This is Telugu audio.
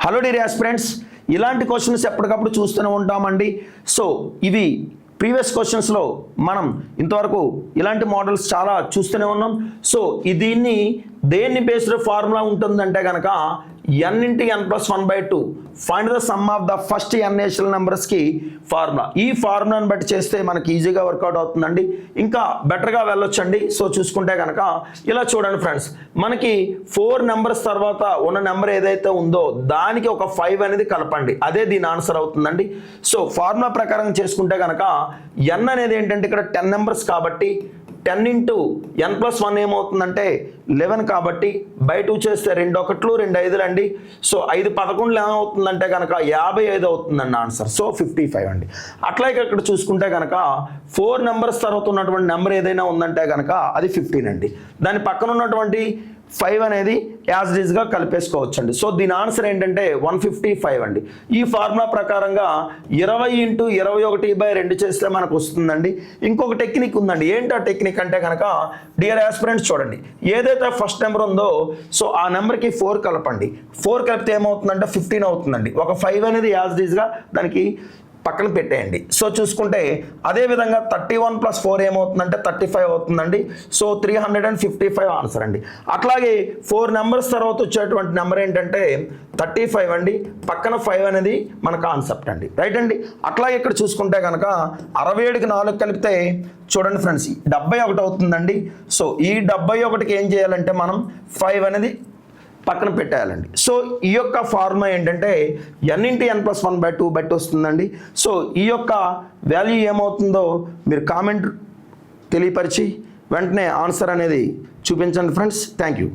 హలో డియర్ ఆస్పిరెంట్స్, ఇలాంటి క్వశ్చన్స్ ఎప్పటికప్పుడు చూస్తూనే ఉంటామండి. సో ఇవి ప్రీవియస్ క్వశ్చన్స్లో మనం ఇంతవరకు ఇలాంటి మోడల్స్ చాలా చూస్తూనే ఉన్నాం. సో దీన్ని దేన్ని బేస్డ్ ఫార్ములా ఉంటుందంటే కనుక n × n+1/2 find the sum of the first n natural నెంబర్స్కి ఫార్ములా. ఈ ఫార్ములాని బట్టి చేస్తే మనకి ఈజీగా వర్కౌట్ అవుతుందండి, ఇంకా బెటర్గా వెళ్ళొచ్చండి. సో చూసుకుంటే కనుక ఇలా చూడండి ఫ్రెండ్స్, మనకి 4 నెంబర్స్ తర్వాత ఉన్న నెంబర్ ఏదైతే ఉందో దానికి ఒక 5 అనేది కలపండి, అదే దీని ఆన్సర్ అవుతుందండి. సో ఫార్ములా ప్రకారం చేసుకుంటే కనుక n అనేది ఏంటంటే ఇక్కడ 10 నెంబర్స్ కాబట్టి 10 × n+1 ఏమవుతుందంటే 11 కాబట్టి బై 2 చేస్తే 2 1లు 2 5లు అండి. సో 5 11లు ఏమవుతుందంటే కనుక 55 అవుతుందండి ఆన్సర్. సో 55 అండి. అట్లాగే ఇక్కడ చూసుకుంటే కనుక 4 నెంబర్స్ తర్వాత ఉన్నటువంటి నెంబర్ ఏదైనా ఉందంటే కనుక అది 15 అండి. దాని పక్కన ఉన్నటువంటి 5 అనేది యాజ్ ఇట్ ఈస్గా కలిపేసుకోవచ్చు అండి. సో దీని ఆన్సర్ ఏంటంటే 155 అండి. ఈ ఫార్ములా ప్రకారంగా 20 × 21/2 చేస్తే మనకు వస్తుందండి. ఇంకొక టెక్నిక్ ఉందండి. ఏంటి ఆ టెక్నిక్ అంటే కనుక డియర్ ఆస్పిరెంట్స్ చూడండి, ఏదైతే ఫస్ట్ నెంబర్ ఉందో సో ఆ నెంబర్కి 4 కలపండి. 4 కలిపితే ఏమవుతుందంటే 15 అవుతుందండి. ఒక 5 అనేది యాజ్ ఇట్ ఈస్గా దానికి పక్కన పెట్టేయండి. సో చూసుకుంటే అదేవిధంగా 31 + 4 ఏమవుతుందంటే 35 అవుతుందండి. సో 355 ఆన్సర్ అండి. అట్లాగే 4 నెంబర్స్ తర్వాత వచ్చేటువంటి నెంబర్ ఏంటంటే 35 అండి. పక్కన 5 అనేది మన కాన్సెప్ట్ అండి, రైట్ అండి. అట్లాగే ఇక్కడ చూసుకుంటే కనుక 67కి 4 కలిపితే చూడండి ఫ్రెండ్స్ 71 అవుతుందండి. సో ఈ 71కి ఏం చేయాలంటే మనం 5 అనేది పక్కన పెట్టేయాలండి. సో ఈ యొక్క ఫార్ములా ఏంటంటే n × n+1/2 వస్తుందండి. సో ఈ యొక్క వాల్యూ ఏమవుతుందో మీరు కామెంట్ తెలియపరిచి వెంటనే ఆన్సర్ అనేది చూపించండి ఫ్రెండ్స్. Thank you.